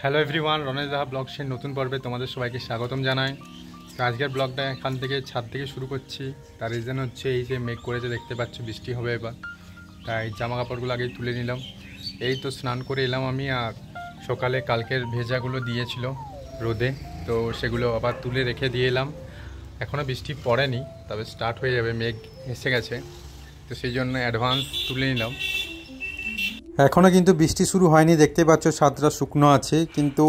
Hello everyone, Ronesh দাহা ব্লগসের নতুন পর্বে তোমাদের সবাইকে স্বাগতম জানাই। তো আজকের ব্লগটা এখান থেকে ছাদ থেকে শুরু করছি। তার রিজন হচ্ছে এই যে মেঘ করেছে, দেখতে পাচ্ছ বৃষ্টি হবে এবার, তাই জামা কাপড়গুলো আগেই তুলে নিলাম। এই তো স্নান করে এলাম আমি, আর সকালে কালকের ভেজাগুলো দিয়েছিল রোদে, তো সেগুলো আবার তুলে রেখে দিয়ে এলাম। এখনও বৃষ্টি পড়েনি, তবে স্টার্ট হয়ে যাবে, মেঘ এসে গেছে, তো সেই জন্য অ্যাডভান্স তুলে নিলাম। এখনও কিন্তু বৃষ্টি শুরু হয়নি, দেখতে পাচ্ছ ছাদটা শুকনো আছে, কিন্তু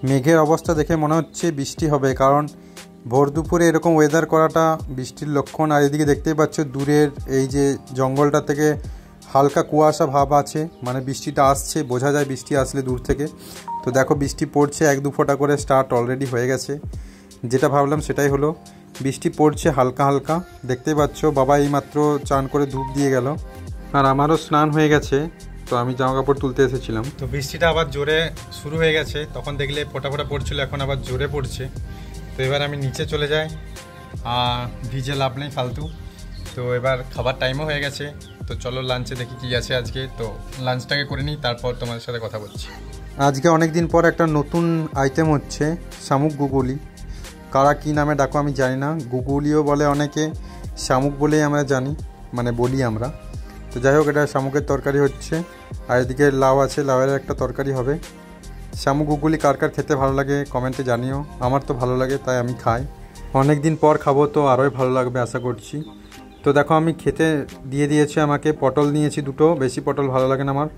মেঘের অবস্থা দেখে মনে হচ্ছে বৃষ্টি হবে, কারণ ভোর দুপুরে এরকম ওয়েদার করাটা বৃষ্টির লক্ষণ। আর এদিকে দেখতেই পাচ্ছ দূরের এই যে জঙ্গলটা থেকে হালকা কুয়াশা ভাব আছে, মানে বৃষ্টিটা আসছে, বোঝা যায় বৃষ্টি আসলে দূর থেকে। তো দেখো বৃষ্টি পড়ছে, এক দু ফোঁটা করে স্টার্ট অলরেডি হয়ে গেছে। যেটা ভাবলাম সেটাই হলো, বৃষ্টি পড়ছে হালকা হালকা, দেখতেই পাচ্ছ। বাবা এইমাত্র চান করে ধূপ দিয়ে গেল, আর আমারও স্নান হয়ে গেছে। তো আমি জামা কাপড় তুলতে এসেছিলাম, তো বৃষ্টিটা আবার জোরে শুরু হয়ে গেছে, তখন দেখলে ফোঁটা ফোঁটা পড়ছিল, এখন আবার জোরে পড়ছে। তো এবার আমি নিচে চলে যাই, ভিজে লাভ নেই ফালতু। তো এবার খাবার টাইমও হয়ে গেছে, তো চলো লাঞ্চে দেখি কী আছে আজকে। তো লাঞ্চটাকে করে নিই, তারপর তোমাদের সাথে কথা বলছি। আজকে অনেক দিন পর একটা নতুন আইটেম হচ্ছে শামুক গুগুলি। কারা কী নামে ডাকো আমি জানি না, গুগুলিও বলে অনেকে, শামুক বলেই আমরা জানি, মানে বলি আমরা। তো যাই হোক, এটা শামুকের তরকারি হচ্ছে, আর এদিকে লাউ আছে, লাউয়ের একটা তরকারি হবে। শামুক গুগুলি কার কার খেতে ভালো লাগে কমেন্টে জানিও। আমার তো ভালো লাগে, তাই আমি খাই। অনেক দিন পর খাবো, তো আরোই ভালো লাগবে আশা করছি। তো দেখো আমি খেতে দিয়ে দিয়েছি আমাকে, পটল নিয়েছি দুটো, বেশি পটল ভালো লাগে না আমার।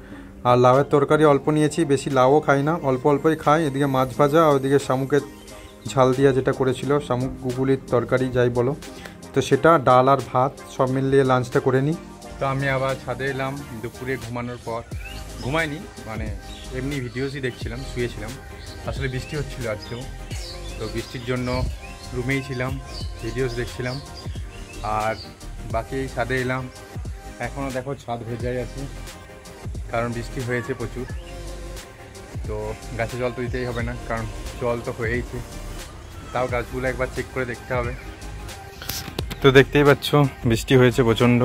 আর লাউয়ের তরকারি অল্প নিয়েছি, বেশি লাউও খাই না, অল্প অল্পই খাই। এদিকে মাছ ভাজা, আর ওদিকে শামুকের ঝাল দিয়া যেটা করেছিল, শামুক গুগুলির তরকারি যাই বলো, তো সেটা, ডাল আর ভাত সব মিলিয়ে লাঞ্চটা করে নিই। তো আমি আবার ছাদে এলাম দুপুরে ঘুমানোর পর। ঘুমাইনি, মানে এমনি ভিডিওসই দেখছিলাম, শুয়েছিলাম। আসলে বৃষ্টি হচ্ছিল আজকেও, তো বৃষ্টির জন্য রুমেই ছিলাম, ভিডিওস দেখছিলাম। আর বাকি ছাদে এলাম, এখনও দেখো ছাদ ভেজাই আছে, কারণ বৃষ্টি হয়েছে প্রচুর। তো গাছে জল তো দিতেই হবে না, কারণ জল তো হয়েইছে, তাও গাছগুলো একবার চেক করে দেখতে হবে। তো দেখতেই পাচ্ছ বৃষ্টি হয়েছে প্রচণ্ড,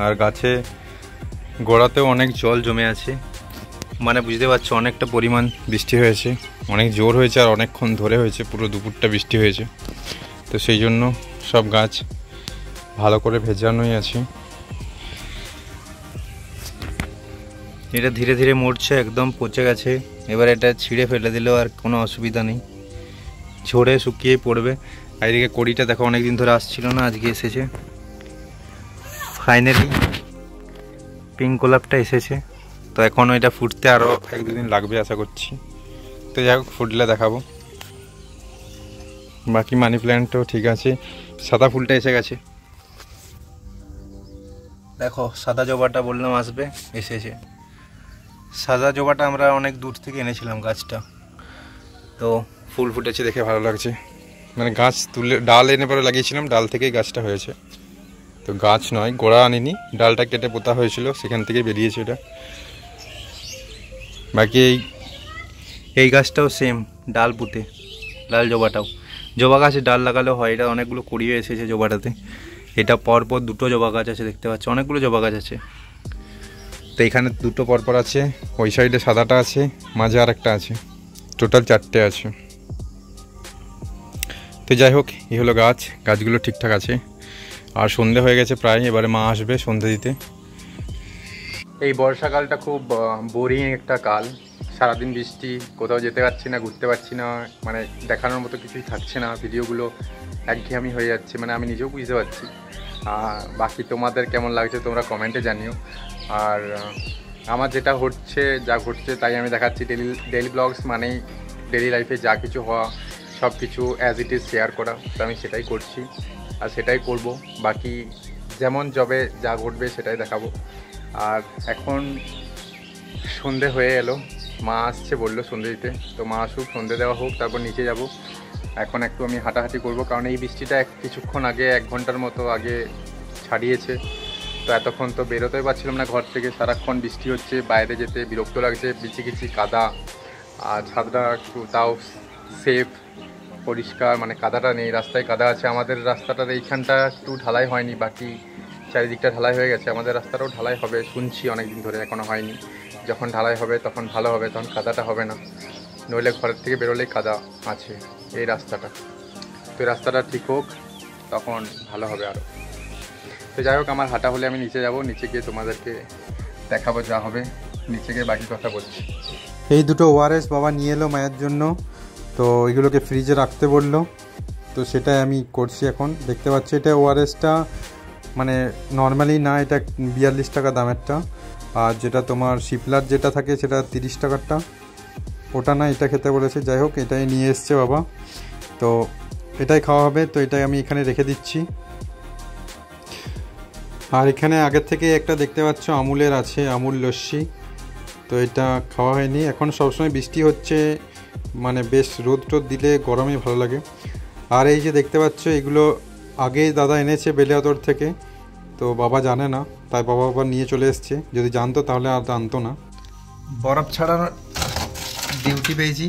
আর গাছে গোড়াতেও অনেক জল জমে আছে, মানে বুঝতে পারছো অনেকটা পরিমাণ বৃষ্টি হয়েছে, অনেক জোর হয়েছে, আর অনেকক্ষণ ধরে হয়েছে, পুরো দুপুরটা বৃষ্টি হয়েছে। তো সেই জন্য সব গাছ ভালো করে ভেজানোই আছে। এটা ধীরে ধীরে মরছে, একদম পচে গেছে। এবার এটা ছিঁড়ে ফেলে দিলেও আর কোনো অসুবিধা নেই, ঝরে শুকিয়ে পড়বে। আর এদিকে কড়িটা দেখো অনেকদিন ধরে আসছিল না, আজকে এসেছে ফাইনালি, পিঙ্ক গোলাপটা এসেছে। তো এখনও এটা ফুটতে আরও এক দুদিন লাগবে আশা করছি। তো যাই হোক, ফুটলে দেখাবো। বাকি মানি প্ল্যান্টও ঠিক আছে, সাদা ফুলটা এসে গেছে, দেখো সাদা জবাটা বললাম আসবে, এসেছে। সাদা জবাটা আমরা অনেক দূর থেকে এনেছিলাম গাছটা, তো ফুল ফুটেছে দেখে ভালো লাগছে। মানে গাছ তুলে ডাল এনে পরে লাগিয়েছিলাম, ডাল থেকেই গাছটা হয়েছে। তো গাছ নয়, গোড়া আনিনি, ডালটা কেটে পোতা হয়েছিল, সেখান থেকে বেরিয়েছে এটা। বাকি এই গাছটাও সেম, ডাল পুঁতে, লাল জবাটাও। জবা গাছে ডাল লাগালেও হয়, এটা অনেকগুলো কড়িয়ে এসেছে জবাটাতে। এটা পরপর দুটো জবা গাছ আছে, দেখতে পাচ্ছ অনেকগুলো জবা গাছ আছে। তো এখানে দুটো পরপর আছে, ওই সাইডে সাদাটা আছে, মাঝে আর একটা আছে, টোটাল চারটে আছে। তো যাই হোক, এই হলো গাছ, গাছগুলো ঠিকঠাক আছে। আর সন্ধে হয়ে গেছে প্রায়, এবারে মা আসবে সন্ধে দিতে। এই বর্ষাকালটা খুব বোরিং একটা কাল, সারাদিন বৃষ্টি, কোথাও যেতে পারছি না, ঘুরতে পারছি না, মানে দেখানোর মতো কিছুই থাকছে না, ভিডিওগুলো একঘেয়েমি হয়ে যাচ্ছে, মানে আমি নিজেও বুঝতে পারছি। বাকি তোমাদের কেমন লাগছে তোমরা কমেন্টে জানিও। আর আমার যেটা হচ্ছে, যা ঘটছে তাই আমি দেখাচ্ছি। ডেলি ব্লগস মানেই ডেলি লাইফে যা কিছু হওয়া সব কিছু অ্যাজ ইট ইজ শেয়ার করা, তো আমি সেটাই করছি আর সেটাই করব। বাকি যেমন জবে যা ঘটবে সেটাই দেখাবো। আর এখন সন্ধে হয়ে এলো, মা আসছে বললো সন্ধে দিতে, তো মা আসুক, সন্ধে দেওয়া হোক, তারপর নিচে যাব। এখন একটু আমি হাঁটাহাঁটি করব, কারণ এই বৃষ্টিটা কিছুক্ষণ আগে, 1 ঘন্টার মতো আগে ছাড়িয়েছে। তো এতক্ষণ তো বেরোতেই পারছিলাম না ঘর থেকে, সারাক্ষণ বৃষ্টি হচ্ছে, বাইরে যেতে বিরক্ত লাগছে, বিচিকিচি কাদা। আর ছাদটা একটু তাও সেফ, পরিষ্কার, মানে কাদাটা নেই, রাস্তায় কাদা আছে। আমাদের রাস্তাটার এইখানটা একটু ঢালাই হয়নি, বাকি চারিদিকটা ঢালাই হয়ে গেছে। আমাদের রাস্তাটাও ঢালাই হবে শুনছি, অনেক দিন ধরে, এখনও হয়নি। যখন ঢালাই হবে তখন ভালো হবে, তখন কাদাটা হবে না। নইলে ঘরের থেকে বেরোলেই কাদা আছে এই রাস্তাটা। তো এই রাস্তাটা ঠিক হোক, তখন ভালো হবে আরও। তো যাই হোক, আমার হাঁটা হলে আমি নিচে যাব, নিচে গিয়ে তোমাদেরকে দেখাবো যা হবে, নিচে গিয়ে বাকি কথা বলছি। এই দুটো ওআরএস বাবা নিয়ে এলো মায়ের জন্য, তো এগুলোকে ফ্রিজে রাখতে বললো, তো সেটাই আমি করছি এখন। দেখতে পাচ্ছি এটা ওআরএসটা মানে নর্মালি না, এটা 42 টাকা দামেরটা, আর যেটা তোমার শিপলার যেটা থাকে সেটা 30 টাকারটা, ওটা না, এটা খেতে বলেছে। যাই হোক, এটাই নিয়ে এসছে বাবা, তো এটাই খাওয়া হবে। তো এটাই আমি এখানে রেখে দিচ্ছি। আর এখানে আগের থেকে একটা দেখতে পাচ্ছ আমুলের আছে, আমুল লস্যি, তো এটা খাওয়া হয়নি এখন। সবসময় বৃষ্টি হচ্ছে, মানে বেশ রোদ টোদ দিলে গরমে ভালো লাগে। আর এই যে দেখতে পাচ্ছ এগুলো আগেই দাদা এনেছে বেলিয়াতর থেকে, তো বাবা জানে না, তাই বাবা নিয়ে চলে এসছে। যদি জানতো তাহলে আর আনতো না। বরফ ছাড়ানোর ডিউটি পেয়েছি,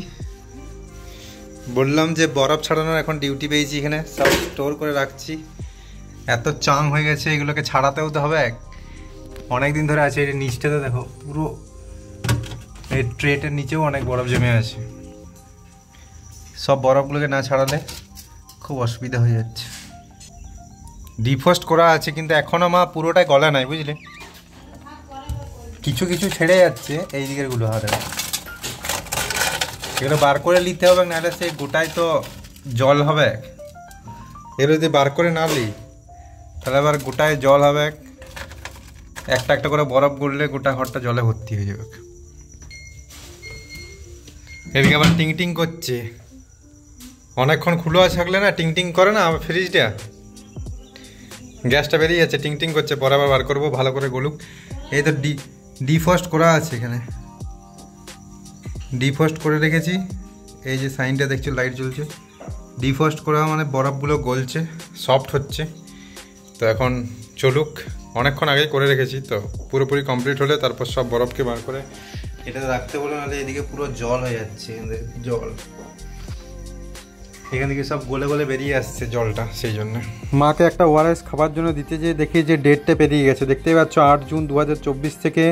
বললাম যে বরফ ছাড়ানোর এখন ডিউটি পেয়েছি। এখানে সব স্টোর করে রাখছি, এত চাং হয়ে গেছে, এগুলোকে ছাড়াতেও তো হবে, অনেক দিন ধরে আছে। এর নিচটাতে দেখো পুরো, এই ট্রেটের নিচেও অনেক বরফ জমে আছে। সব বরফগুলোকে না ছাড়ালে খুব অসুবিধা হয়ে যাচ্ছে। ডিফ্রস্ট করা আছে কিন্তু এখনও মা পুরোটাই গলা নাই, বুঝলে, কিছু কিছু ছেড়ে যাচ্ছে এই দিকের গুলো। হাতে এগুলো বার করে নিতে হবে, নাহলে সে গোটায় তো জল হবে। এগুলো যদি বার করে না নিই তাহলে আবার গোটায় জল হবে। একটা একটা করে বরফ গড়লে গোটা ঘরটা জলে ভর্তি হয়ে যাবে। এদিকে আবার টিং টিং করছে, অনেকক্ষণ খুলে থাকলে না টিং টিং করে না আমার ফ্রিজটা, গ্যাসটা বেরিয়ে যাচ্ছে, টিং টিং করছে। পরে আবার বার করবো, ভালো করে গলুক। এই তো ডিফ্রস্ট করা আছে, এখানে ডিফ্রস্ট করে রেখেছি। এই যে সাইনটা দেখছো লাইট জ্বলছে, ডিফ্রস্ট করা মানে বরফগুলো গলছে, সফট হচ্ছে। তো এখন চলুক, অনেকক্ষণ আগেই করে রেখেছি, তো পুরোপুরি কমপ্লিট হলে তারপর সব বরফকে বার করে এটা রাখতে বলে, নাহলে এদিকে পুরো জল হয়ে যাচ্ছে। জল এখান থেকে সব গলে গলে বেরিয়ে আসছে জলটা, সেই জন্য। মাকে একটা ওআরএস খাবার জন্য দিতে যেয়ে দেখি যে ডেটটা পেরিয়ে গেছে। দেখতেই পাচ্ছ 8 জুন 2024 থেকে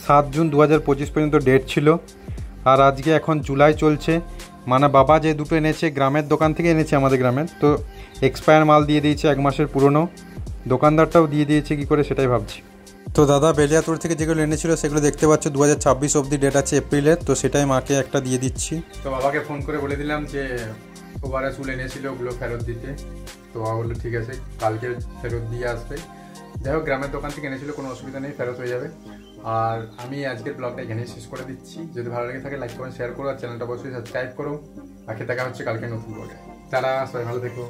7 জুন 2025 পর্যন্ত ডেট ছিল। আর আজকে এখন জুলাই চলছে, মানে বাবা যে দুটো এনেছে গ্রামের দোকান থেকে এনেছে আমাদের গ্রামের, তো এক্সপায়ার মাল দিয়ে দিয়েছে, 1 মাসের পুরনো। দোকানদারটাও দিয়ে দিয়েছে কী করে সেটাই ভাবছি। তো দাদা বেলিয়াতুর থেকে যেগুলো এনেছিল সেগুলো দেখতে পাচ্ছ 2026 অবধি ডেট আছে এপ্রিলের, তো সেটাই মাকে একটা দিয়ে দিচ্ছি। তো বাবাকে ফোন করে বলে দিলাম যে ওআরএস এনেছিল ওগুলো ফেরত দিতে, তো বাবা বললো ঠিক আছে, কালকে ফেরত দিয়ে আসবে। যাই হোক, গ্রামের দোকান থেকে এনেছিল, কোনো অসুবিধা নেই, ফেরত হয়ে যাবে। আর আমি আজকের ব্লগটা এখানেই শেষ করে দিচ্ছি। যদি ভালো লেগে থাকে লাইক কমেন্ট শেয়ার করো, আর চ্যানেলটা অবশ্যই সাবস্ক্রাইব করো। বাকি দেখা হচ্ছে কালকে নতুন ব্লগে। তারা সবাই ভালো থেকো।